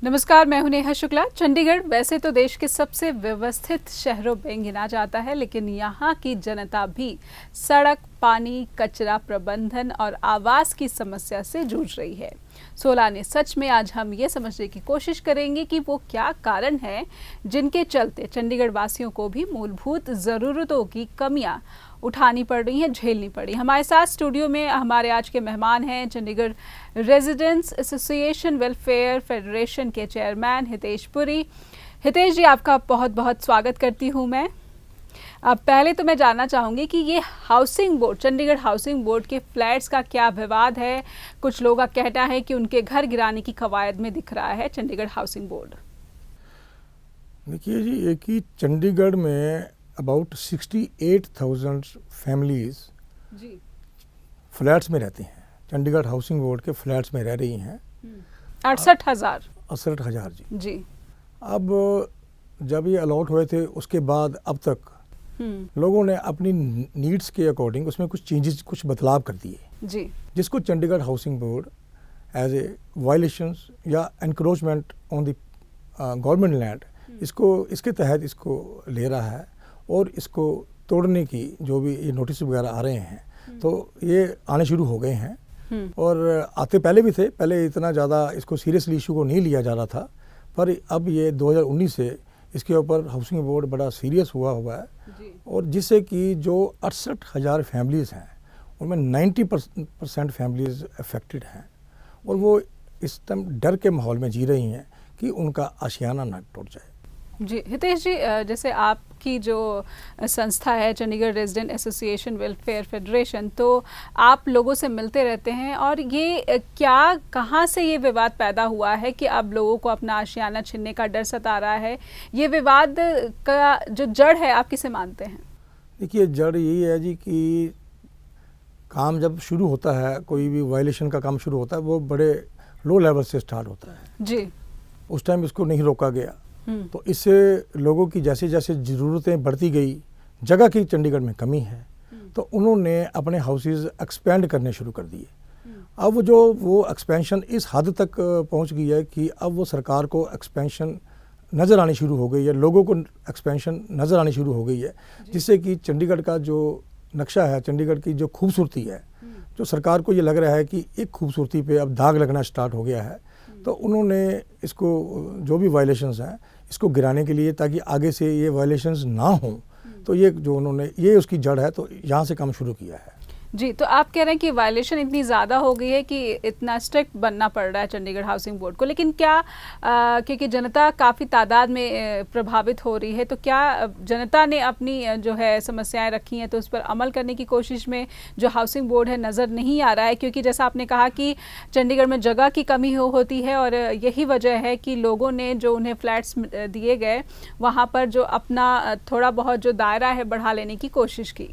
नमस्कार, मैं हूं नेहा शुक्ला। चंडीगढ़ वैसे तो देश के सबसे व्यवस्थित शहरों में गिना जाता है, लेकिन यहाँ की जनता भी सड़क, पानी, कचरा प्रबंधन और आवास की समस्या से जूझ रही है। 16 ने सच में आज हम ये समझने की कोशिश करेंगे कि वो क्या कारण है जिनके चलते चंडीगढ़ वासियों को भी मूलभूत ज़रूरतों की कमियां उठानी पड़ रही हैं, झेलनी पड़ी। हमारे साथ स्टूडियो में हमारे आज के मेहमान हैं Chandigarh residents association welfare federation के चेयरमैन हितेश पुरी। हितेश जी, आपका बहुत बहुत स्वागत करती हूं मैं। अब पहले तो मैं जानना चाहूँगी कि ये housing board, Chandigarh housing board के फ्लैट्स का क्या विवाद है। कुछ लोगों का कहना है कि उनके घर गिराने की कवायद में दिख रहा है चंडीगढ़ हाउसिंग बोर्ड। देखिए जी, एक ही चंडीगढ़ में अबाउट 68,000 फैमिलीज जी, फ्लैट्स में रहती हैं। चंडीगढ़ हाउसिंग बोर्ड के फ्लैट्स में रह रही हैं 68,000 जी। जी। अब जब ये अलॉट हुए थे उसके बाद अब तक लोगों ने अपनी नीड्स के अकॉर्डिंग उसमें कुछ चेंजेस, कुछ बदलाव कर दिए जी, जिसको Chandigarh housing board as a violations या encroachment on the government land इसके तहत इसको ले रहा है और इसको तोड़ने की जो भी ये नोटिस वगैरह आ रहे हैं तो ये आने शुरू हो गए हैं और आते पहले भी थे। पहले इतना ज़्यादा इसको सीरियसली इशू को नहीं लिया जा रहा था, पर अब ये 2019 से इसके ऊपर हाउसिंग बोर्ड बड़ा सीरियस हुआ है और जिससे कि जो 68,000 फैमिलीज़ हैं उनमें 90% फैमिलीज़ अफेक्टेड हैं और वो इस टाइम डर के माहौल में जी रही हैं कि उनका आशियाना ना टूट जाए। जी हितेश जी, जैसे आपकी जो संस्था है Chandigarh resident association welfare federation, तो आप लोगों से मिलते रहते हैं और ये कहाँ से ये विवाद पैदा हुआ है कि अब लोगों को अपना आशियाना छीनने का डर सता रहा है? ये विवाद का जो जड़ है आप किसे मानते हैं? देखिए, जड़ यही है जी कि काम जब शुरू होता है, कोई भी वायलेशन का काम शुरू होता है, वो बड़े लो लेवल से स्टार्ट होता है जी। उस टाइम इसको नहीं रोका गया तो इससे लोगों की जैसे जैसे ज़रूरतें बढ़ती गई, जगह की चंडीगढ़ में कमी है तो उन्होंने अपने हाउसेज एक्सपेंड करने शुरू कर दिए। अब वो एक्सपेंशन इस हद तक पहुंच गई है कि अब वो सरकार को एक्सपेंशन नज़र आनी शुरू हो गई है, लोगों को एक्सपेंशन नज़र आनी शुरू हो गई है, जिससे कि चंडीगढ़ का जो नक्शा है, चंडीगढ़ की जो खूबसूरती है, जो सरकार को ये लग रहा है कि एक खूबसूरती पे अब दाग लगना स्टार्ट हो गया है, तो उन्होंने इसको जो भी वायलेशंस हैं इसको गिराने के लिए, ताकि आगे से ये वायलेशंस ना हों, तो ये जो उन्होंने ये उसकी जड़ है, तो यहाँ से काम शुरू किया है। जी, तो आप कह रहे हैं कि वायलेशन इतनी ज़्यादा हो गई है कि इतना स्ट्रिक्ट बनना पड़ रहा है चंडीगढ़ हाउसिंग बोर्ड को, लेकिन क्या क्योंकि जनता काफ़ी तादाद में प्रभावित हो रही है, तो क्या जनता ने अपनी जो है समस्याएं रखी हैं तो उस पर अमल करने की कोशिश में जो हाउसिंग बोर्ड है नज़र नहीं आ रहा है? क्योंकि जैसा आपने कहा कि चंडीगढ़ में जगह की कमी होती है और यही वजह है कि लोगों ने जो उन्हें फ्लैट्स दिए गए वहाँ पर जो अपना थोड़ा बहुत जो दायरा है बढ़ा लेने की कोशिश की।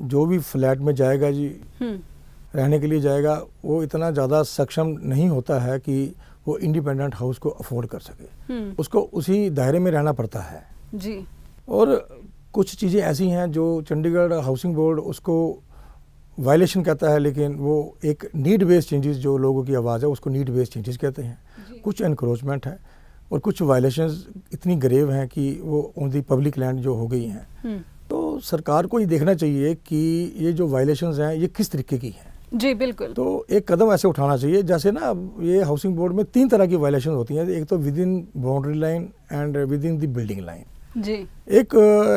जो भी फ्लैट में जाएगा जी, रहने के लिए जाएगा, वो इतना ज़्यादा सक्षम नहीं होता है कि वो इंडिपेंडेंट हाउस को अफोर्ड कर सके, उसको उसी दायरे में रहना पड़ता है जी। और कुछ चीज़ें ऐसी हैं जो चंडीगढ़ हाउसिंग बोर्ड उसको वायलेशन कहता है, लेकिन वो एक नीड बेस्ड चेंजेस, जो लोगों की आवाज़ है उसको नीड बेस्ड चेंजेस कहते हैं। कुछ एनक्रोचमेंट है और कुछ वायलेशंस इतनी ग्रेव हैं कि वो ऑन दी पब्लिक लैंड जो हो गई हैं। तो सरकार को ये देखना चाहिए कि ये जो वायलेशंस हैं ये किस तरीके की हैं। जी बिल्कुल। तो एक कदम ऐसे उठाना चाहिए, जैसे ना ये हाउसिंग बोर्ड में 3 तरह की वायलेशन होती हैं। एक तो within boundary line and within the building line. जी। एक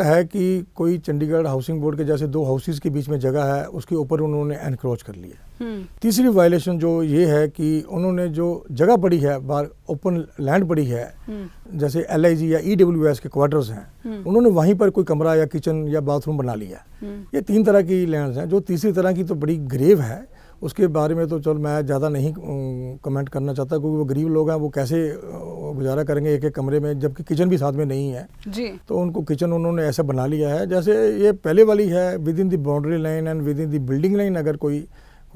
है कि कोई चंडीगढ़ हाउसिंग बोर्ड के जैसे 2 हाउसेज के बीच में जगह है, उसके ऊपर उन्होंने एनक्रोच कर लिया। तीसरी वायलेशन जो ये है कि उन्होंने जो जगह पड़ी है, बाहर ओपन लैंड पड़ी है, जैसे LIG या EWS के क्वार्टर्स हैं, उन्होंने वहीं पर कोई कमरा या किचन या बाथरूम बना लिया। ये 3 तरह की लैंड्स हैं। जो तीसरी तरह की तो बड़ी ग्रेव है, उसके बारे में तो चल मैं ज़्यादा नहीं कमेंट करना चाहता, क्योंकि वो गरीब लोग हैं, वो कैसे गुजारा करेंगे एक कमरे में, जबकि किचन भी साथ में नहीं है जी। तो उनको किचन उन्होंने ऐसा बना लिया है। जैसे ये पहले वाली है with in the boundary line and within the building line, अगर कोई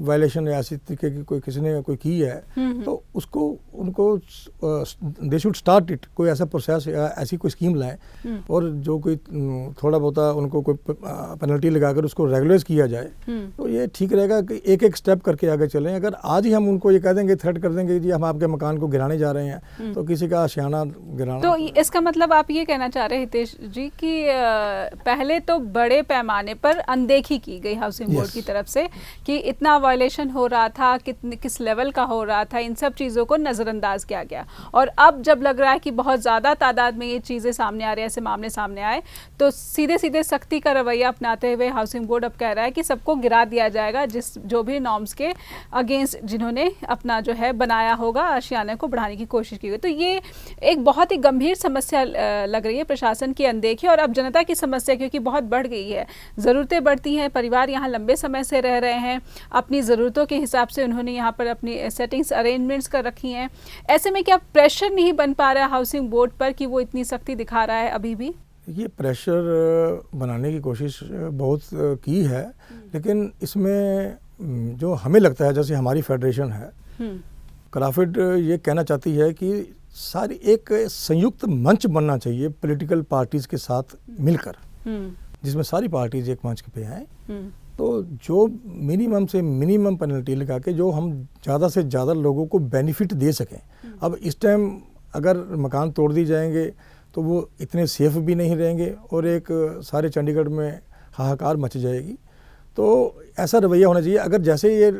वायलेशन या ऐसी तरीके की कोई किसी ने कोई की है तो उसको उनको दे शुड स्टार्ट इट, कोई ऐसा प्रोसेस या ऐसी कोई स्कीम लाए और जो कोई थोड़ा बहुत उनको कोई पेनल्टी लगाकर उसको रेगुलाइज किया जाए तो ये ठीक रहेगा कि एक एक स्टेप करके आगे चलें। अगर आज ही हम उनको ये कह देंगे, थ्रेट कर देंगे जी हम आपके मकान को गिराने जा रहे हैं तो किसी का आशियाना गिराना, तो इसका मतलब आप ये कहना चाह रहे हैं हितेश जी कि पहले तो बड़े पैमाने पर अनदेखी की गई हाउसिंग बोर्ड की तरफ से कि इतना वायलेशन हो रहा था, किस लेवल का हो रहा था, इन सब चीज़ों को नज़रअंदाज किया गया और अब जब लग रहा है कि बहुत ज़्यादा तादाद में ये चीज़ें सामने आ रही है, ऐसे मामले सामने आए तो सीधे सीधे सख्ती का रवैया अपनाते हुए हाउसिंग बोर्ड अब कह रहा है कि सबको गिरा दिया जाएगा जो भी नॉर्म्स के अगेंस्ट जिन्होंने अपना जो है बनाया होगा, आशियाने को बढ़ाने की कोशिश की गई। तो ये एक बहुत ही गंभीर समस्या लग रही है, प्रशासन की अनदेखी और अब जनता की समस्या क्योंकि बहुत बढ़ गई है, ज़रूरतें बढ़ती हैं, परिवार यहाँ लंबे समय से रह रहे हैं, अपनी ज़रूरतों के हिसाब से उन्होंने यहाँ पर अपनी सेटिंग्स अरेंजमेंट्स कर रखी हैं। ऐसे में क्या प्रेशर नहीं बन पा रहा है हाउसिंग बोर्ड पर कि वो इतनी सख्ती दिखा रहा है अभी भी? ये प्रेशर बनाने की कोशिश बहुत की है, लेकिन इसमें जो हमें लगता है जैसे हमारी फेडरेशन है, क्राफिड ये कहना चाहती है कि सारी एक संयुक्त मंच बनना चाहिए पॉलिटिकल पार्टीज के साथ मिलकर, जिसमें सारी पार्टीज एक मंच पे आए तो जो मिनिमम से मिनिमम पेनल्टी लगा के जो हम ज़्यादा से ज़्यादा लोगों को बेनिफिट दे सकें। अब इस टाइम अगर मकान तोड़ दिए जाएंगे तो वो इतने सेफ भी नहीं रहेंगे और एक सारे चंडीगढ़ में हाहाकार मच जाएगी। तो ऐसा रवैया होना चाहिए। अगर जैसे ये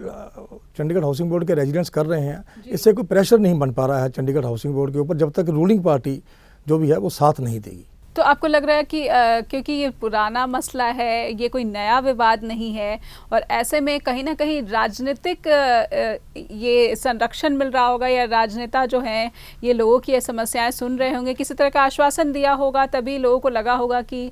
चंडीगढ़ हाउसिंग बोर्ड के रेजिडेंट्स कर रहे हैं, इससे कोई प्रेशर नहीं बन पा रहा है चंडीगढ़ हाउसिंग बोर्ड के ऊपर जब तक रूलिंग पार्टी जो भी है वो साथ नहीं देगी। तो आपको लग रहा है कि क्योंकि ये पुराना मसला है, ये कोई नया विवाद नहीं है और ऐसे में कहीं ना कहीं राजनीतिक ये संरक्षण मिल रहा होगा या राजनेता जो हैं ये लोगों की ये समस्याएं सुन रहे होंगे, किसी तरह का आश्वासन दिया होगा, तभी लोगों को लगा होगा कि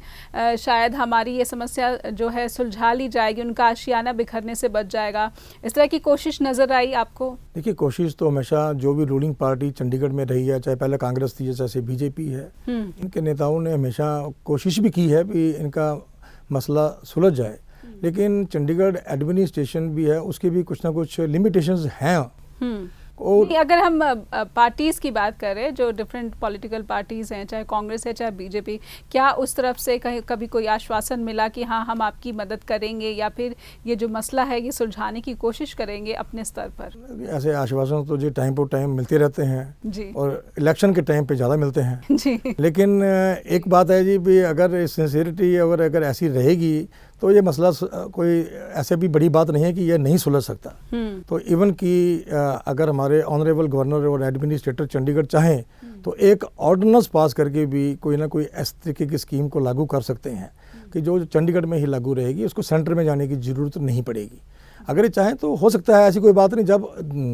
शायद हमारी ये समस्या जो है सुलझा ली जाएगी, उनका आशियाना बिखरने से बच जाएगा। इस तरह की कोशिश नज़र आई आपको? देखिए, कोशिश तो हमेशा जो भी रूलिंग पार्टी चंडीगढ़ में रही है, चाहे पहले कांग्रेस थी जैसे बीजेपी है, इनके नेताओं ने हमेशा कोशिश भी की है कि इनका मसला सुलझ जाए, लेकिन चंडीगढ़ एडमिनिस्ट्रेशन भी है, उसके भी कुछ ना कुछ लिमिटेशंस हैं। और अगर हम पार्टीज़ की बात करें, जो डिफरेंट पॉलिटिकल पार्टीज़ हैं, चाहे कांग्रेस है चाहे बीजेपी, क्या उस तरफ से कभी कोई आश्वासन मिला कि हाँ हम आपकी मदद करेंगे या फिर ये जो मसला है ये सुलझाने की कोशिश करेंगे अपने स्तर पर? ऐसे आश्वासन तो जी टाइम पर टाइम मिलते रहते हैं जी, और इलेक्शन के टाइम पे ज़्यादा मिलते हैं जी। लेकिन एक बात है जी भी अगर सिंसियरिटी अगर ऐसी रहेगी तो ये मसला कोई ऐसे भी बड़ी बात नहीं है कि ये नहीं सुलझ सकता। तो इवन कि अगर हमारे ऑनरेबल गवर्नर और एडमिनिस्ट्रेटर चंडीगढ़ चाहें तो एक ऑर्डिनेंस पास करके भी कोई ना कोई इस तरीके की स्कीम को लागू कर सकते हैं कि जो चंडीगढ़ में ही लागू रहेगी, उसको सेंटर में जाने की ज़रूरत नहीं पड़ेगी। अगर ये चाहें तो हो सकता है, ऐसी कोई बात नहीं। जब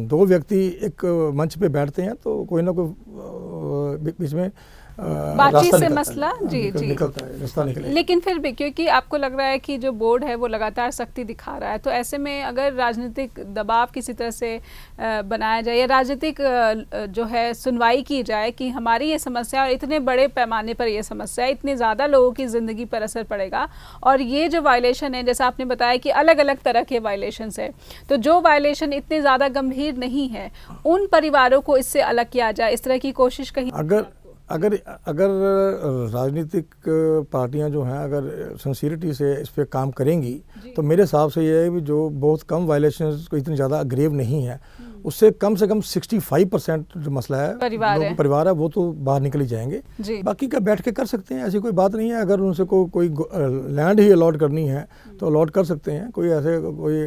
दो व्यक्ति एक मंच पे बैठते हैं तो कोई ना कोई बीच में बातचीत से मसला निकलता है, रास्ता निकलेगा। लेकिन फिर भी क्योंकि आपको लग रहा है कि जो बोर्ड है वो लगातार सख्ती दिखा रहा है, तो ऐसे में अगर राजनीतिक दबाव किसी तरह से बनाया जाए या राजनीतिक जो है सुनवाई की जाए कि हमारी ये समस्या और इतने बड़े पैमाने पर ये समस्या, इतने ज़्यादा लोगों की ज़िंदगी पर असर पड़ेगा और ये जो वायलेशन है, जैसा आपने बताया कि अलग अलग तरह के वायलेशन है, तो जो वायलेशन इतने ज़्यादा गंभीर नहीं है उन परिवारों को इससे अलग किया जाए, इस तरह की कोशिश कहीं अगर राजनीतिक पार्टियां जो हैं अगर सिंसियरिटी से इस पर काम करेंगी तो मेरे हिसाब से ये है कि जो बहुत कम वायलेशंस को इतनी ज़्यादा अग्रेव नहीं है, उससे कम से कम 65% जो मसला है परिवार है वो तो बाहर निकल ही जाएंगे। बाकी का बैठ के कर सकते हैं, ऐसी कोई बात नहीं है। अगर उनसे कोई लैंड ही अलॉट करनी है तो अलॉट कर सकते हैं। कोई ऐसे कोई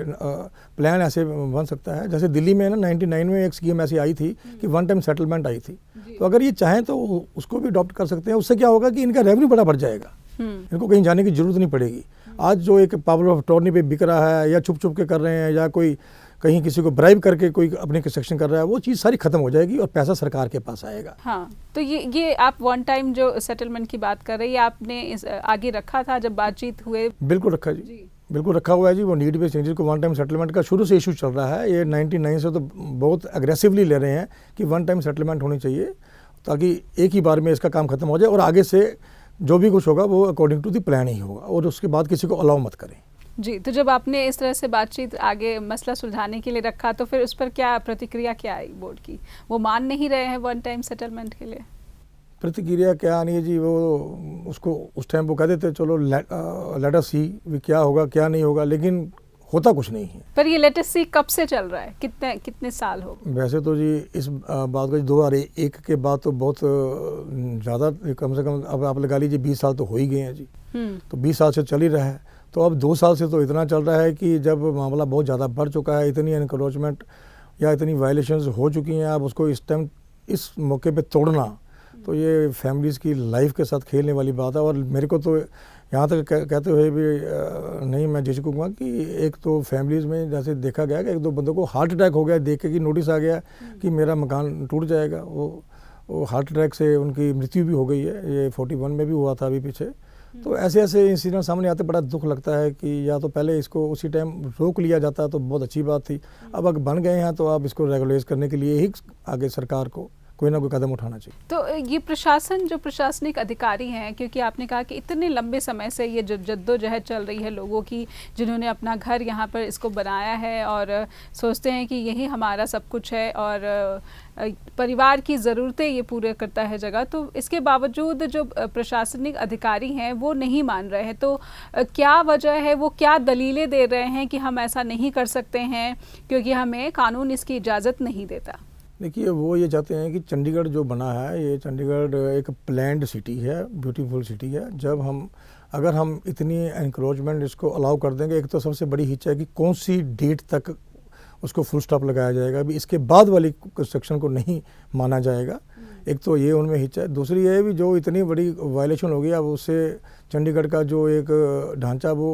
प्लान ऐसे बन सकता है, जैसे दिल्ली में ना 99 में एक स्कीम ऐसी आई थी कि वन टाइम सेटलमेंट आई थी, तो अगर ये चाहें तो उसको भी अडॉप्ट कर सकते हैं। उससे क्या होगा कि इनका रेवेन्यू बड़ा बढ़ जाएगा, इनको कहीं जाने की जरूरत नहीं पड़ेगी। आज जो एक पावर ऑफ अटॉर्नी पे बिक रहा है या छुप छुप के कर रहे हैं या कोई कहीं किसी को ब्राइब करके कोई अपनी कंस्ट्रक्शन कर रहा है, वो चीज़ सारी खत्म हो जाएगी और पैसा सरकार के पास आएगा। हाँ, तो ये आप वन टाइम जो सेटलमेंट की बात कर रहे हैं, आपने आगे रखा था जब बातचीत हुए? बिल्कुल रखा जी, बिल्कुल रखा हुआ है जी। वो नीड बेस्ड चेंजेस को वन टाइम सेटलमेंट का शुरू से इशू चल रहा है। ये 99 से तो बहुत अग्रेसिवली ले रहे हैं कि वन टाइम सेटलमेंट होनी चाहिए ताकि एक ही बार में इसका काम खत्म हो जाए और आगे से जो भी कुछ होगा वो अकॉर्डिंग टू द प्लान ही होगा और उसके बाद किसी को अलाउ मत करें। जी, तो जब आपने इस तरह से बातचीत आगे मसला सुलझाने के लिए रखा तो फिर उस पर क्या प्रतिक्रिया क्या आई बोर्ड की? वो मान नहीं रहे हैं वन टाइम सेटलमेंट के लिए? प्रतिक्रिया क्या आनी है जी, वो उसको उस टाइम वो कहते थे चलो लेट अस सी क्या होगा क्या नहीं होगा, लेकिन होता कुछ नहीं है। पर ये लेट अस सी कब से चल रहा है, कितने साल हो? वैसे तो जी इस बात का 2001 के बाद तो बहुत ज़्यादा, कम से कम अब आप लगा लीजिए 20 साल तो हो ही गए हैं जी। तो 20 साल से चल ही रहा है। तो अब 2 साल से तो इतना चल रहा है कि जब मामला बहुत ज़्यादा बढ़ चुका है, इतनी एनक्रोचमेंट या इतनी वायलेशंस हो चुकी हैं, अब उसको इस टाइम इस मौके पे तोड़ना तो ये फैमिलीज़ की लाइफ के साथ खेलने वाली बात है। और मेरे को तो यहाँ तक कहते हुए भी नहीं मैं झिझकूंगा कि एक तो फैमिलीज़ में जैसे देखा गया कि 1-2 बंदों को हार्ट अटैक हो गया, देख के कि नोटिस आ गया कि मेरा मकान टूट जाएगा। वो हार्ट अटैक से उनकी मृत्यु भी हो गई है। ये 41 में भी हुआ था अभी पीछे। तो ऐसे ऐसे इंसिडेंट सामने आते बड़ा दुख लगता है कि या तो पहले इसको उसी टाइम रोक लिया जाता तो बहुत अच्छी बात थी। अब अगर बन गए हैं तो आप इसको रेगुलाइज करने के लिए ही आगे सरकार को कोई ना कोई कदम उठाना चाहिए। तो ये प्रशासन, जो प्रशासनिक अधिकारी हैं, क्योंकि आपने कहा कि इतने लंबे समय से ये जद्दोजहद चल रही है लोगों की, जिन्होंने अपना घर यहाँ पर इसको बनाया है और सोचते हैं कि यही हमारा सब कुछ है और परिवार की ज़रूरतें ये पूरे करता है जगह, तो इसके बावजूद जो प्रशासनिक अधिकारी हैं वो नहीं मान रहे हैं। तो क्या वजह है, वो क्या दलीलें दे रहे हैं कि हम ऐसा नहीं कर सकते हैं क्योंकि हमें कानून इसकी इजाज़त नहीं देता? देखिए, वो ये चाहते हैं कि चंडीगढ़ जो बना है, ये चंडीगढ़ एक प्लैंड सिटी है, ब्यूटीफुल सिटी है। जब अगर हम इतनी एनक्रोचमेंट इसको अलाउ कर देंगे, एक तो सबसे बड़ी हिच है कि कौन सी डेट तक उसको फुल स्टॉप लगाया जाएगा, अभी इसके बाद वाली कंस्ट्रक्शन को नहीं माना जाएगा। एक तो ये उनमें हिच है। दूसरी ये भी जो इतनी बड़ी वायलेशन हो गई, अब उससे चंडीगढ़ का जो एक ढांचा वो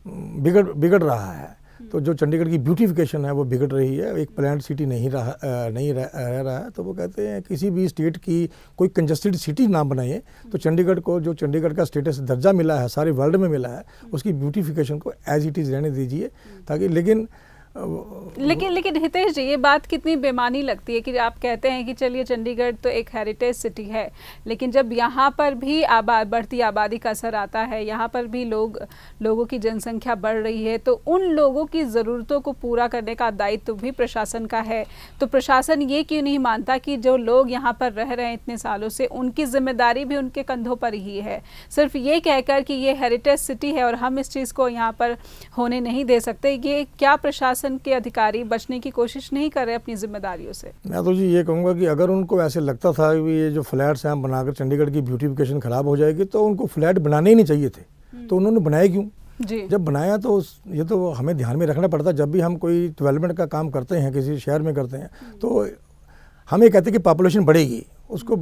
बिगड़ रहा है। तो जो चंडीगढ़ की ब्यूटिफिकेशन है वो बिगड़ रही है, एक प्लान्ड सिटी नहीं रह रहा है। तो वो कहते हैं किसी भी स्टेट की कोई कंजस्टेड सिटी ना बनाइए, तो चंडीगढ़ को जो चंडीगढ़ का स्टेटस दर्जा मिला है, सारे वर्ल्ड में मिला है, उसकी ब्यूटिफिकेशन को एज इट इज़ रहने दीजिए ताकि। लेकिन हितेश जी, ये बात कितनी बेमानी लगती है कि आप कहते हैं कि चलिए चंडीगढ़ तो एक हेरिटेज सिटी है, लेकिन जब यहाँ पर भी बढ़ती आबादी का असर आता है, यहाँ पर भी लोगों की जनसंख्या बढ़ रही है, तो उन लोगों की ज़रूरतों को पूरा करने का दायित्व भी प्रशासन का है। तो प्रशासन ये क्यों नहीं मानता कि जो लोग यहाँ पर रह रहे हैं इतने सालों से, उनकी जिम्मेदारी भी उनके कंधों पर ही है। सिर्फ ये कहकर कि ये हेरिटेज सिटी है और हम इस चीज़ को यहाँ पर होने नहीं दे सकते, ये क्या प्रशासन के अधिकारी बचने की कोशिश नहीं कर रहे अपनी जिम्मेदारियों से? मैं तो जी ये कहूँगा कि अगर उनको ऐसे लगता था कि ये जो फ्लैट्स हैं बनाकर चंडीगढ़ की ब्यूटिफिकेशन खराब हो जाएगी, तो उनको फ्लैट बनाने ही नहीं चाहिए थे। तो उन्होंने बनाए क्यों? जी। जब बनाया तो ये तो हमें ध्यान में रखना पड़ता है। जब भी हम कोई डेवलपमेंट का काम करते हैं, किसी शहर में करते हैं, तो हम ये कहते हैं कि पॉपुलेशन बढ़ेगी, उसको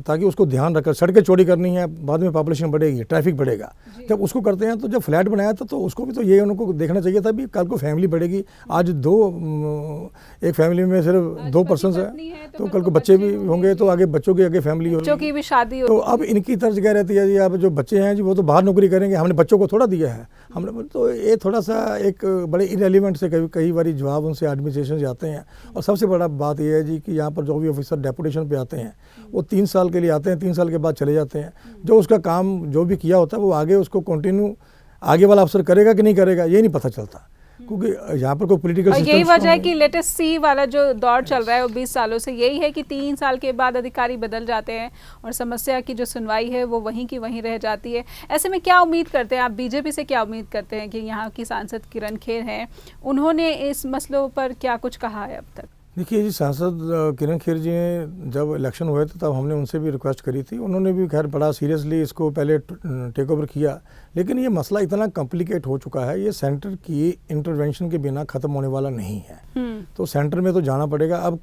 ताकि उसको ध्यान रखकर सड़कें चौड़ी करनी है, बाद में पॉपुलेशन बढ़ेगी, ट्रैफिक बढ़ेगा। जब उसको करते हैं तो जब फ्लैट बनाया था तो उसको भी तो ये उनको देखना चाहिए था भी कल को फैमिली बढ़ेगी। आज एक फैमिली में सिर्फ 2 पर्सन है, तो कल को बच्चे भी होंगे, तो आगे बच्चों की आगे फैमिली होगी, बच्चों की भी शादी होगी। तो अब इनकी तर्ज क्या रहती है जी, अब जो बच्चे हैं जी वो तो बाहर नौकरी करेंगे, हमने बच्चों को थोड़ा दिया है। हमने तो ये थोड़ा सा एक बड़े इरेलीवेंट से कई बार जवाब उनसे एडमिनिस्ट्रेशन से आते हैं। और सबसे बड़ा बात यह है जी कि यहाँ पर जो भी ऑफिसर डेपुटेशन पे आते हैं वो 3 साल के लिए आते हैं, 3 साल के बाद चले जाते हैं। जो उसका काम जो भी किया होता है वो आगे उसको कंटिन्यू आगे वाला अफसर करेगा कि नहीं करेगा ये नहीं पता चलता, क्योंकि यहाँ पर कोई पॉलिटिकल सिस्टम। यही वजह है कि लेटेस्ट सी वाला जो दौर चल रहा है वो 20 सालों से यही है कि 3 साल के बाद अधिकारी बदल जाते हैं और समस्या की जो सुनवाई है वो वहीं की वहीं रह जाती है। ऐसे में क्या उम्मीद करते हैं आप, बीजेपी से क्या उम्मीद करते हैं कि यहाँ की सांसद किरण खेर हैं, उन्होंने इस मसलों पर क्या कुछ कहा है अब तक? देखिए जी, सांसद किरण खेर जी ने जब इलेक्शन हुए थे तब हमने उनसे भी रिक्वेस्ट करी थी, उन्होंने भी खैर बड़ा सीरियसली इसको पहले टेक ओवर किया। लेकिन ये मसला इतना कॉम्प्लिकेट हो चुका है, ये सेंटर की इंटरवेंशन के बिना ख़त्म होने वाला नहीं है। तो सेंटर में तो जाना पड़ेगा। अब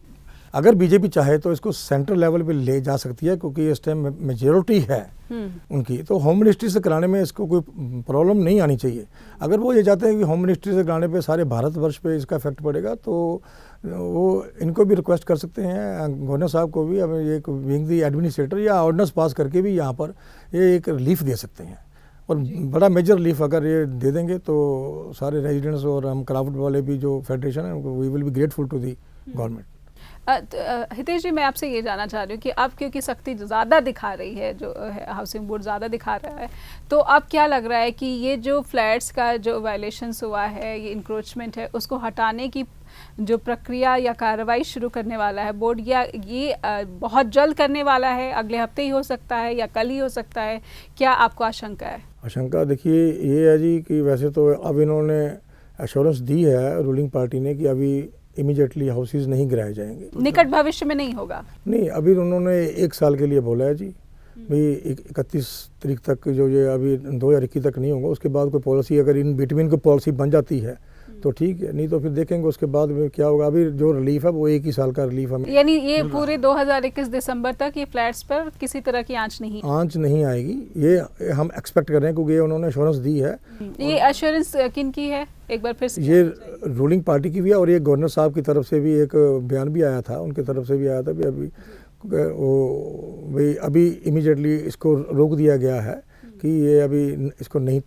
अगर बीजेपी चाहे तो इसको सेंट्रल लेवल पे ले जा सकती है, क्योंकि इस टाइम मेजॉरिटी है उनकी, तो होम मिनिस्ट्री से कराने में इसको कोई प्रॉब्लम नहीं आनी चाहिए। अगर वो ये चाहते हैं कि होम मिनिस्ट्री से कराने पे सारे भारतवर्ष पे इसका इफेक्ट पड़ेगा, तो वो इनको भी रिक्वेस्ट कर सकते हैं, गवर्नर साहब को भी, अब एक विंग दी एडमिनिस्ट्रेटर या ऑर्डिनेंस पास करके भी यहाँ पर ये एक रिलीफ दे सकते हैं। और बड़ा मेजर रिलीफ अगर ये दे देंगे तो सारे रेजिडेंट्स और हम क्राफ्ट वाले भी जो फेडरेशन है we will be grateful to the government. Hitesh ji, मैं आपसे ये जानना चाह रही हूँ कि अब क्योंकि सख्ती ज़्यादा दिखा रही है, जो हाउसिंग बोर्ड ज़्यादा दिखा रहा है, तो अब क्या लग रहा है कि ये जो फ्लैट्स का जो वायलेशंस हुआ है, ये इंक्रोचमेंट है, उसको हटाने की जो प्रक्रिया या कार्रवाई शुरू करने वाला है बोर्ड, या ये बहुत जल्द करने वाला है, अगले हफ्ते ही हो सकता है या कल ही हो सकता है? क्या आपको आशंका है? आशंका देखिए ये है जी कि वैसे तो अब इन्होंने एश्योरेंस दी है रूलिंग पार्टी ने कि अभी इमीडिएटली हाउसेज नहीं गिराए जाएंगे, निकट भविष्य में नहीं होगा। नहीं, अभी उन्होंने 1 साल के लिए बोला है जी, भाई 31 तारीख तक, जो ये अभी 2021 तक नहीं होगा, उसके बाद कोई पॉलिसी अगर इन बिटवीन कोई पॉलिसी बन जाती है तो ठीक है, नहीं तो फिर देखेंगे उसके बाद में क्या होगा। अभी जो रिलीफ है वो 1 ही साल का रिलीफ है, यानी ये पूरे 2021 दिसंबर तक ये फ्लैट्स पर किसी तरह की आंच नहीं आएगी, ये हम एक्सपेक्ट कर रहे हैं, क्योंकि उन्होंने एश्योरेंस दी है। ये एश्योरेंस किन की है, एक बार फिर से? ये रूलिंग पार्टी की भी है और ये गवर्नर साहब की तरफ से भी एक बयान भी आया था, उनकी तरफ से भी आया था भी अभी भाई अभी इमीडिएटली इसको रोक दिया गया है कि ये अभी इसको नहीं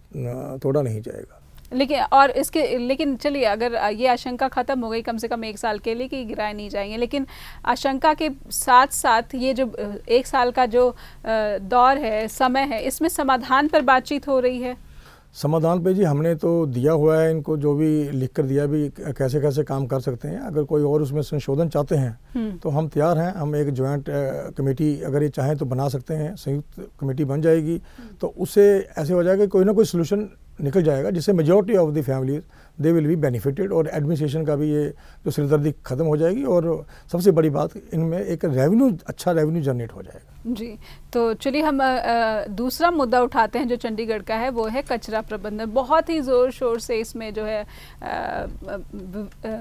तोड़ा नहीं जाएगा। लेकिन चलिए, अगर ये आशंका खत्म हो गई कम से कम 1 साल के लिए कि गिराए नहीं जाएंगे, लेकिन आशंका के साथ साथ ये जो 1 साल का जो दौर है, समय है, इसमें समाधान पर बातचीत हो रही है? समाधान पे जी हमने तो दिया हुआ है इनको, जो भी लिख कर दिया भी कैसे कैसे काम कर सकते हैं। अगर कोई और उसमें संशोधन चाहते हैं तो हम तैयार हैं, हम एक ज्वाइंट कमेटी अगर ये चाहें तो बना सकते हैं, संयुक्त कमेटी बन जाएगी, तो उससे ऐसे हो जाएगा कोई ना कोई सोल्यूशन निकल जाएगा जिससे majority of the families they will be benefited, और एडमिनिस्ट्रेशन का भी ये जो सिरदर्दी ख़त्म हो जाएगी, और सबसे बड़ी बात इनमें एक अच्छा रेवेन्यू जनरेट हो जाएगा। जी, तो चलिए हम दूसरा मुद्दा उठाते हैं जो चंडीगढ़ का है, वो है कचरा प्रबंधन। बहुत ही ज़ोर शोर से इसमें जो है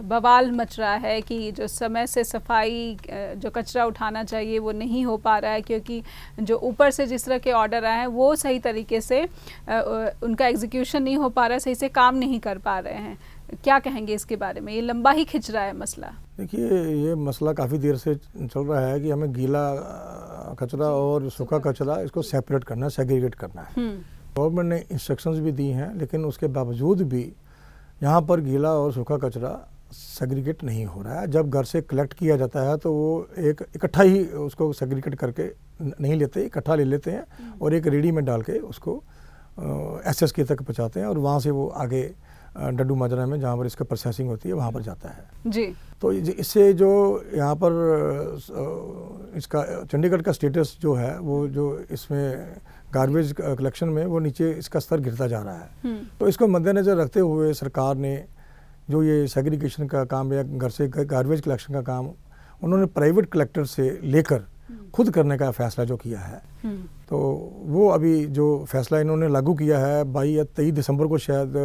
बवाल मच रहा है कि जो समय से सफाई, जो कचरा उठाना चाहिए वो नहीं हो पा रहा है, क्योंकि जो ऊपर से जिस तरह के ऑर्डर आए हैं वो सही तरीके से उनका एग्जीक्यूशन नहीं हो पा रहा है, सही से काम नहीं कर पा रहे हैं। क्या कहेंगे इसके बारे में? ये लंबा ही खिंच रहा है मसला। देखिए, ये मसला काफ़ी देर से चल रहा है कि हमें गीला कचरा और सूखा कचरा इसको सेपरेट करना है, सेग्रीगेट करना है। गवर्नमेंट ने इंस्ट्रक्शंस भी दी हैं, लेकिन उसके बावजूद भी यहाँ पर गीला और सूखा कचरा सेग्रीगेट नहीं हो रहा है। जब घर से कलेक्ट किया जाता है तो वो एक इकट्ठा ही उसको सेग्रीगेट करके नहीं लेते, इकट्ठा ले लेते हैं और एक रेडी में डाल के उसको SSK तक पहुँचाते हैं, और वहाँ से वो आगे डड्डू माजरा में जहाँ पर इसका प्रोसेसिंग होती है वहाँ पर जाता है जी। तो इससे जो यहाँ पर इसका चंडीगढ़ का स्टेटस जो है, वो जो इसमें गार्बेज कलेक्शन में वो नीचे इसका स्तर गिरता जा रहा है। तो इसको मद्देनज़र रखते हुए सरकार ने जो ये सेग्रीगेशन का काम या घर से गार्बेज कलेक्शन का काम उन्होंने प्राइवेट कलेक्टर से लेकर खुद करने का फैसला जो किया है, तो वो अभी जो फैसला इन्होंने लागू किया है 22 या 23 दिसंबर को शायद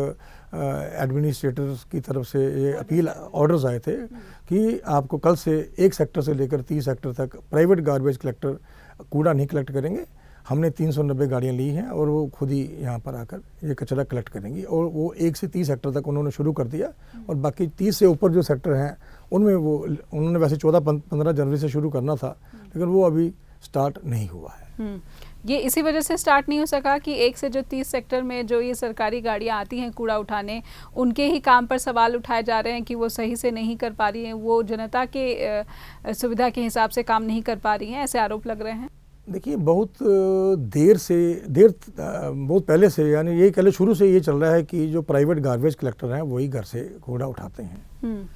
एडमिनिस्ट्रेटर्स की तरफ से ये अपील ऑर्डर्स आए थे कि आपको कल से 1 सेक्टर से लेकर 30 सेक्टर तक प्राइवेट गार्बेज कलेक्टर कूड़ा नहीं कलेक्ट करेंगे। हमने 390 गाड़ियाँ ली हैं और वो खुद ही यहाँ पर आकर ये कचरा कलेक्ट करेंगी, और वो 1 से 30 सेक्टर तक उन्होंने शुरू कर दिया, और बाकी 30 से ऊपर जो सेक्टर हैं उनमें वो उन्होंने वैसे 14-15 जनवरी से शुरू करना था, लेकिन वो अभी स्टार्ट नहीं हुआ है। ये इसी वजह से स्टार्ट नहीं हो सका कि 1 से जो 30 सेक्टर में जो ये सरकारी गाड़ियाँ आती हैं कूड़ा उठाने, उनके ही काम पर सवाल उठाए जा रहे हैं कि वो सही से नहीं कर पा रही हैं, वो जनता के सुविधा के हिसाब से काम नहीं कर पा रही हैं, ऐसे आरोप लग रहे हैं। देखिए, बहुत बहुत पहले से, यानी ये कह लो शुरू से ये चल रहा है कि जो प्राइवेट गार्बेज कलेक्टर हैं वही घर से कूड़ा उठाते हैं।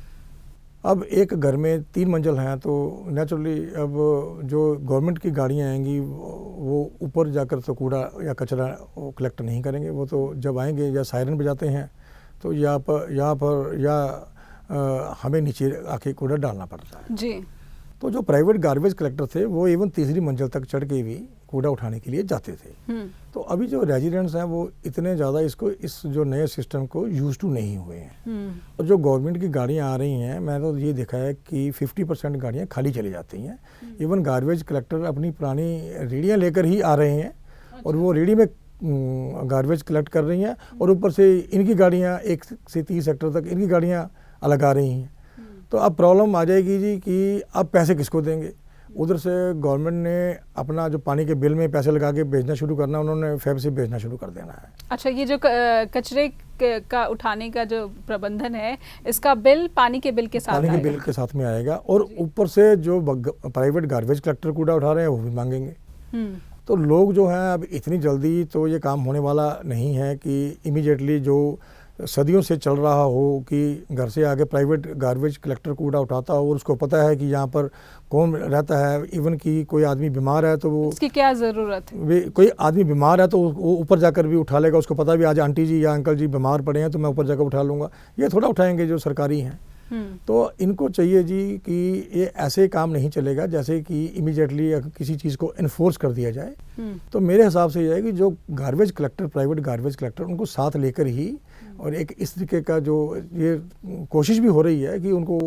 अब एक घर में 3 मंजिल हैं, तो नेचुरली अब जो गवर्नमेंट की गाड़ियाँ आएंगी वो ऊपर जाकर तो कूड़ा या कचरा कलेक्ट नहीं करेंगे, वो तो जब आएंगे या सायरन बजाते हैं तो यहाँ पर हमें नीचे आके कूड़ा डालना पड़ता है जी। तो जो प्राइवेट गार्बेज कलेक्टर थे वो इवन 3री मंजिल तक चढ़ के भी कूड़ा उठाने के लिए जाते थे। तो अभी जो रेजिडेंट्स हैं वो इतने ज़्यादा इस जो नए सिस्टम को यूज टू नहीं हुए हैं, और जो गवर्नमेंट की गाड़ियाँ आ रही हैं, मैंने तो ये देखा है कि 50% गाड़ियाँ खाली चली जाती हैं। इवन गार्बेज कलेक्टर अपनी पुरानी रेडियाँ लेकर ही आ रहे हैं और वो रेडी में गार्बेज कलेक्ट कर रही हैं, और ऊपर से इनकी गाड़ियाँ 1 से 30 सेक्टर तक इनकी गाड़ियाँ अलग आ रही हैं। तो अब प्रॉब्लम आ जाएगी जी कि अब पैसे किसको देंगे। उधर से गवर्नमेंट ने अपना जो पानी के बिल में पैसे लगा के भेजना शुरू करना, उन्होंने फेब से भेजना शुरू कर देना है। अच्छा, ये जो कचरे का उठाने का जो प्रबंधन है, इसका बिल पानी के बिल के साथ पानी के बिल के साथ में आएगा, और ऊपर से जो प्राइवेट गार्बेज कलेक्टर कूड़ा उठा रहे हैं वो भी मांगेंगे। तो लोग जो हैं अब इतनी जल्दी तो ये काम होने वाला नहीं है कि इमीडिएटली जो सदियों से चल रहा हो कि घर से आगे प्राइवेट गार्बेज कलेक्टर कूड़ा उठाता हो और उसको पता है कि यहाँ पर कौन रहता है, इवन कि कोई आदमी बीमार है तो वो उसकी क्या ज़रूरत है, कोई आदमी बीमार है तो वो ऊपर जाकर भी उठा लेगा, उसको पता भी आज आंटी जी या अंकल जी बीमार पड़े हैं तो मैं ऊपर जाकर उठा लूँगा। ये थोड़ा उठाएंगे जो सरकारी हैं। तो इनको चाहिए जी कि ये ऐसे काम नहीं चलेगा जैसे कि इमीडिएटली किसी चीज़ को इन्फोर्स कर दिया जाए। तो मेरे हिसाब से ये है कि जो garbage collector, private garbage collector, उनको साथ लेकर ही, और एक इस तरीके का जो ये कोशिश भी हो रही है कि उनको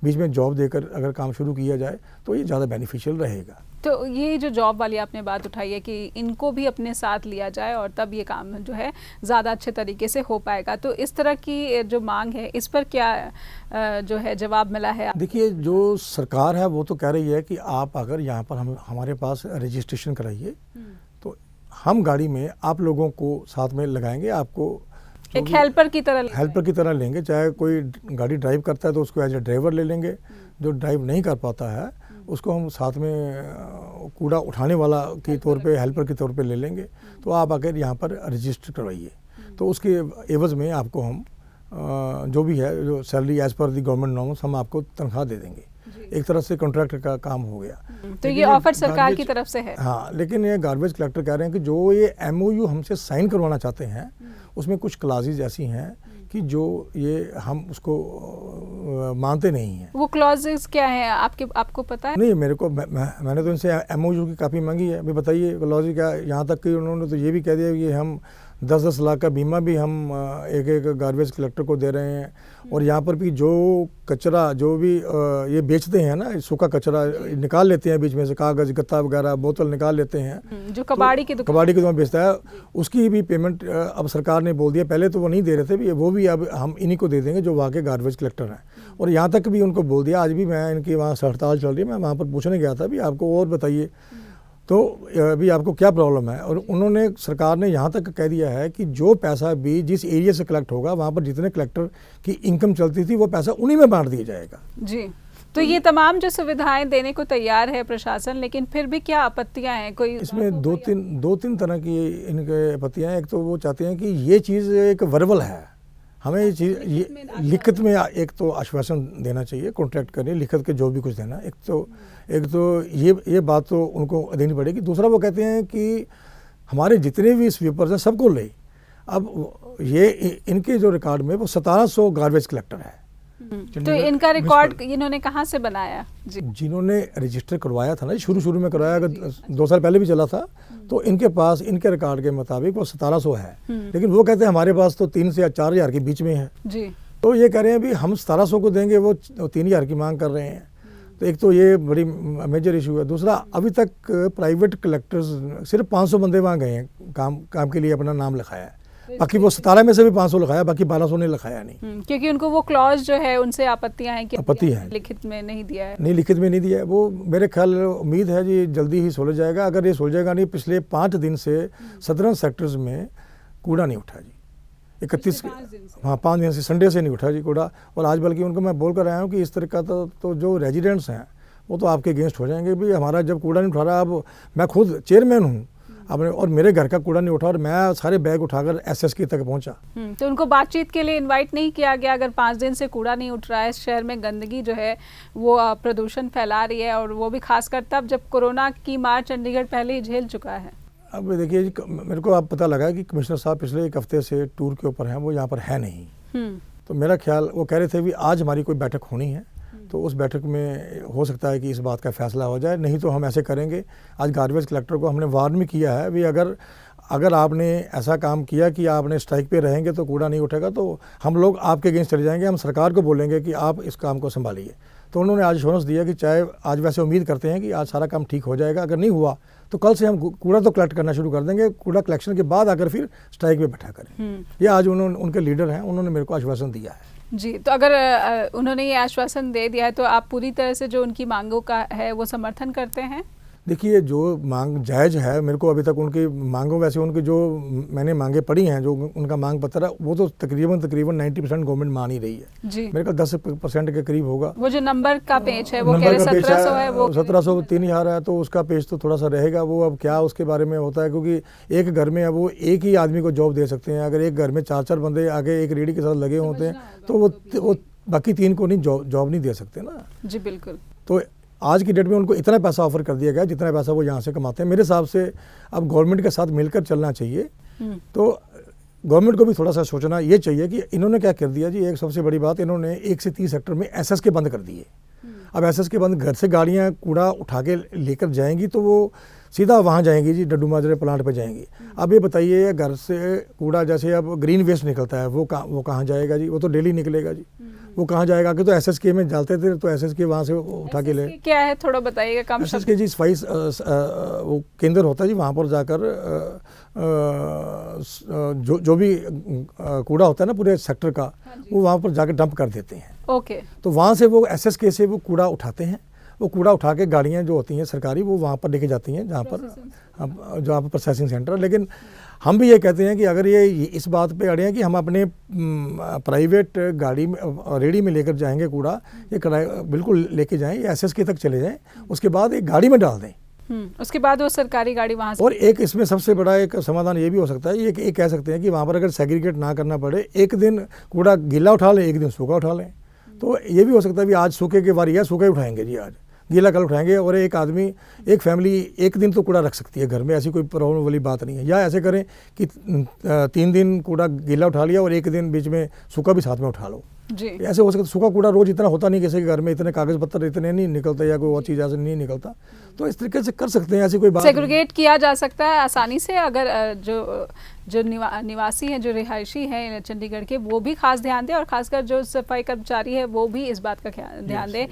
बीच में जॉब देकर अगर काम शुरू किया जाए तो ये ज़्यादा बेनिफिशियल रहेगा। तो ये जो जॉब वाली आपने बात उठाई है कि इनको भी अपने साथ लिया जाए और तब ये काम जो है ज़्यादा अच्छे तरीके से हो पाएगा, तो इस तरह की जो मांग है इस पर क्या जो है जवाब मिला है? देखिए, जो सरकार है वो तो कह रही है कि आप अगर यहाँ पर हमारे पास रजिस्ट्रेशन कराइए तो हम गाड़ी में आप लोगों को साथ में लगाएंगे, आपको एक हेल्पर की तरह लेंगे। चाहे कोई गाड़ी ड्राइव करता है तो उसको एज ए ड्राइवर ले लेंगे, जो ड्राइव नहीं कर पाता है उसको हम साथ में कूड़ा उठाने वाला के तौर पे, हेल्पर के तौर पे ले लेंगे। तो आप अगर यहाँ पर रजिस्टर करवाइए तो उसके एवज़ में आपको हम जो भी है, जो सैलरी एज़ पर दी गवर्नमेंट नॉर्म्स, हम आपको तनख्वाह दे देंगे। एक तरह से कॉन्ट्रैक्ट का काम हो गया। तो ये ऑफर सरकार की तरफ से है। हाँ, लेकिन ये गार्बेज कलेक्टर कह रहे हैं कि जो ये MOU हमसे साइन करवाना चाहते हैं उसमें कुछ क्लॉजेज ऐसी हैं कि जो ये हम उसको मानते नहीं हैं। वो क्लॉजेज क्या है आपको पता है? नहीं, मेरे को मैंने तो इनसे MOU की कापी मांगी है, अभी बताइए क्लॉज क्या। यहाँ तक कि उन्होंने तो ये भी कह दिया कि हम 10-10 लाख का बीमा भी हम एक गार्बेज कलेक्टर को दे रहे हैं, और यहाँ पर भी जो कचरा जो भी ये बेचते हैं ना, सूखा कचरा निकाल लेते हैं बीच में से, कागज़, गत्ता वगैरह, बोतल निकाल लेते हैं, जो कबाड़ी की दुकान बेचता है, उसकी भी पेमेंट अब सरकार ने बोल दिया। पहले तो वो नहीं दे रहे थे, वो भी अब हम इन्हीं को दे देंगे जो वहाँ के गार्बेज कलेक्टर हैं। और यहाँ तक भी उनको बोल दिया, आज भी मैं इनकी वहाँ हड़ताल चल रही है, मैं वहाँ पर पूछने गया था भी आपको और बताइए तो अभी आपको क्या प्रॉब्लम है। और उन्होंने, सरकार ने यहाँ तक कह दिया है कि जो पैसा भी जिस एरिया से कलेक्ट होगा, वहाँ पर जितने कलेक्टर की इनकम चलती थी वो पैसा उन्हीं में बांट दिया जाएगा। जी, तो ये तमाम जो सुविधाएं देने को तैयार है प्रशासन, लेकिन फिर भी क्या आपत्तियां हैं? कोई इसमें दो तीन तरह की इनके आपत्तियां हैं। एक तो वो चाहते हैं कि ये चीज़ एक वर्बल है, हमें ये चीज़ ये लिखित में एक तो आश्वासन देना चाहिए, कॉन्ट्रैक्ट करनी, लिखित के जो भी कुछ देना। एक तो ये बात तो उनको देनी पड़ेगी। दूसरा वो कहते हैं कि हमारे जितने भी स्वीपर्स हैं सबको ले। अब ये इनके जो रिकॉर्ड में वो 1700 गार्बेज कलेक्टर है। तो इनका रिकॉर्ड इन्होंने कहाँ से बनाया? जी, जिन्होंने रजिस्टर करवाया था ना, शुरू में करवाया, अगर 2 साल पहले भी चला था, तो इनके पास इनके रिकॉर्ड के मुताबिक वो 1700 है। लेकिन वो कहते हैं हमारे पास तो 3 से 4,000 के बीच में है। जी, तो ये कह रहे हैं भी हम 1700 को देंगे, वो 3,000 की मांग कर रहे हैं। तो एक तो ये बड़ी मेजर इशू है। दूसरा, अभी तक प्राइवेट कलेक्टर्स सिर्फ 500 बंदे वहाँ गए हैं, काम के लिए अपना नाम लिखाया है। बाकी वो 17 में से भी 500 लिखाया, बाकी 1200 ने लिखाया नहीं। क्योंकि उनको वो क्लॉज जो है उनसे आपत्तियां हैं कि आपत्ति है, लिखित में नहीं दिया है। नहीं, लिखित में नहीं दिया है। वो मेरे ख्याल, उम्मीद है जी जल्दी ही सुलझ जाएगा। अगर ये सुलझेगा नहीं, पिछले 5 दिन से 17 सेक्टर्स में कूड़ा नहीं उठा जी। 31 हाँ 5 दिन से, संडे से नहीं उठा जी कूड़ा। और आज बल्कि उनको मैं बोल कर आया हूँ कि इस तरह का तो जो रेजिडेंट्स हैं वो तो आपके अगेंस्ट हो जाएंगे भी, हमारा जब कूड़ा नहीं उठा रहा। अब मैं खुद चेयरमैन हूँ आपने, और मेरे घर का कूड़ा नहीं उठा, और मैं सारे बैग उठाकर SSK तक पहुंचा। तो उनको बातचीत के लिए इनवाइट नहीं किया गया? अगर 5 दिन से कूड़ा नहीं उठ रहा है, शहर में गंदगी जो है वो प्रदूषण फैला रही है, और वो भी खासकर तब जब कोरोना की मार चंडीगढ़ पहले ही झेल चुका है। अब देखिए, मेरे को अब पता लगा कि कमिश्नर साहब पिछले 1 हफ्ते से टूर के ऊपर हैं, वो यहाँ पर है नहीं। तो मेरा ख्याल, वो कह रहे थे भी आज हमारी कोई बैठक होनी है, तो उस बैठक में हो सकता है कि इस बात का फैसला हो जाए। नहीं तो हम ऐसे करेंगे, आज गार्बेज कलेक्टर को हमने वार्न भी किया है भी, अगर आपने ऐसा काम किया कि आपने स्ट्राइक पे रहेंगे तो कूड़ा नहीं उठेगा, तो हम लोग आपके अगेंस्ट चले जाएंगे, हम सरकार को बोलेंगे कि आप इस काम को संभालिए। तो उन्होंने आज एश्योरेंस दिया कि चाहे आज, वैसे उम्मीद करते हैं कि आज सारा काम ठीक हो जाएगा, अगर नहीं हुआ तो कल से हम कूड़ा तो कलेक्ट करना शुरू कर देंगे, कूड़ा कलेक्शन के बाद आकर फिर स्ट्राइक पे बैठा करें। ये आज उनके लीडर हैं, उन्होंने मेरे को आश्वासन दिया है। जी, तो अगर उन्होंने ये आश्वासन दे दिया है तो आप पूरी तरह से जो उनकी मांगों का है वो समर्थन करते हैं? देखिए, जो मांग जायज़ है, मेरे को अभी तक उनकी मांगों, वैसे उनकी जो मैंने मांगे पढ़ी हैं, जो उनका मांग पत्र है, वो तो तकरीबन 90% गवर्नमेंट मान ही रही है जी। मेरे ख्याल 10% के करीब होगा। वो जो नंबर का पेज है वो कह रहे 1700 है, वो 1700 3000 है, तो उसका पेज तो थोड़ा सा रहेगा। वो अब क्या उसके बारे में होता है, क्योंकि एक घर में अब वो एक ही आदमी को जॉब दे सकते हैं। अगर एक घर में 4 बंदे आगे एक रेडी के साथ लगे होते हैं तो वो बाकी 3 को नहीं जॉब नहीं दे सकते ना। जी बिल्कुल। तो आज की डेट में उनको इतना पैसा ऑफर कर दिया गया जितना पैसा वो यहाँ से कमाते हैं। मेरे हिसाब से अब गवर्नमेंट के साथ मिलकर चलना चाहिए। तो गवर्नमेंट को भी थोड़ा सा सोचना ये चाहिए कि इन्होंने क्या कर दिया जी। एक सबसे बड़ी बात, इन्होंने 1 से 30 सेक्टर में एसएस के बंद कर दिए। अब एसएस के बंद, घर से गाड़ियाँ कूड़ा उठा के लेकर जाएंगी तो वो सीधा वहाँ जाएंगी जी, डड्डू माजरे प्लांट पे जाएंगी। अब ये बताइए, घर से कूड़ा जैसे अब ग्रीन वेस्ट निकलता है वो कहाँ जाएगा जी? वो तो डेली निकलेगा जी, वो कहाँ जाएगा? आगे तो एसएसके में डालते थे, तो एसएसके वहाँ से उठा के ले। क्या है थोड़ा बताइएगा कम। एसएसके जी सफाई वो केंद्र होता है जी, वहाँ पर जाकर जो भी कूड़ा होता है ना पूरे सेक्टर का, वो वहाँ पर जाकर डंप कर देते हैं। ओके। तो वहाँ से वो एसएसके से वो कूड़ा उठाते हैं। वो कूड़ा उठा के गाड़ियाँ जो होती हैं सरकारी, वो वहाँ पर लेके जाती हैं जहाँ पर प्रोसेसिंग सेंटर। लेकिन हम भी ये कहते हैं कि अगर ये इस बात पे अड़े हैं कि हम अपने प्राइवेट गाड़ी में रेडी में लेकर जाएंगे कूड़ा, ये बिल्कुल लेके जाएं, ये एसएसके तक चले जाएं, उसके बाद एक गाड़ी में डाल दें। उसके बाद वो सरकारी गाड़ी वहाँ से। और एक इसमें सबसे बड़ा एक समाधान ये भी हो सकता है, ये कह सकते हैं कि वहाँ पर अगर सेग्रीगेट ना करना पड़े, एक दिन कूड़ा गीला उठा लें, एक दिन सूखा उठा लें। तो ये भी हो सकता है कि आज सूखे की बारी है, सूखा ही उठाएंगे जी, आज गीला कल उठाएंगे। और एक आदमी, एक फैमिली एक दिन तो कूड़ा रख सकती है घर में, ऐसी कोई प्रॉब्लम वाली बात नहीं है। या ऐसे करें कि 3 दिन कूड़ा गीला उठा लिया और एक दिन बीच में सूखा भी साथ में उठा लो जी। ऐसे हो सकता है। सूखा कूड़ा रोज इतना होता नहीं, किसी के घर में इतने कागज पत्तर इतने नहीं निकलते या कोई और चीज़ ऐसे नहीं निकलता, तो इस तरीके से कर सकते हैं। ऐसी कोई बात सेग्रीगेट किया जा सकता है आसानी से, अगर जो निवासी हैं, जो रिहायशी हैं चंडीगढ़ के, वो भी खास ध्यान दें, और खासकर जो सफाई कर्मचारी है वो भी इस बात का ध्यान दें।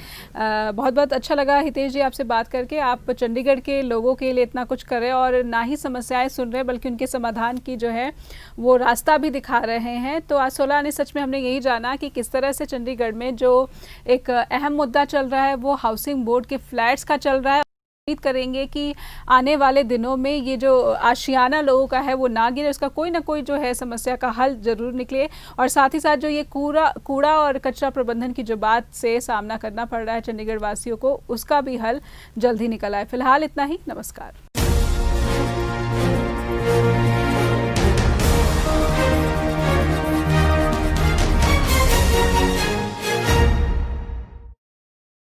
बहुत बहुत अच्छा लगा हितेश जी आपसे बात करके। आप चंडीगढ़ के लोगों के लिए इतना कुछ कर रहे हैं और ना ही समस्याएं सुन रहे हैं बल्कि उनके समाधान की जो है वो रास्ता भी दिखा रहे हैं। तो आज 16 आने सच में हमने यही जाना कि किस तरह से चंडीगढ़ में जो एक अहम मुद्दा चल रहा है वो हाउसिंग बोर्ड के फ्लैट्स का चल रहा है। उम्मीद करेंगे कि आने वाले दिनों में ये जो आशियाना लोगों का है वो ना गिरे, उसका कोई ना कोई जो है समस्या का हल जरूर निकले। और साथ ही साथ जो ये कूड़ा और कचरा प्रबंधन की जो बात से सामना करना पड़ रहा है चंडीगढ़ वासियों को, उसका भी हल जल्द ही निकल आए। फिलहाल इतना ही, नमस्कार।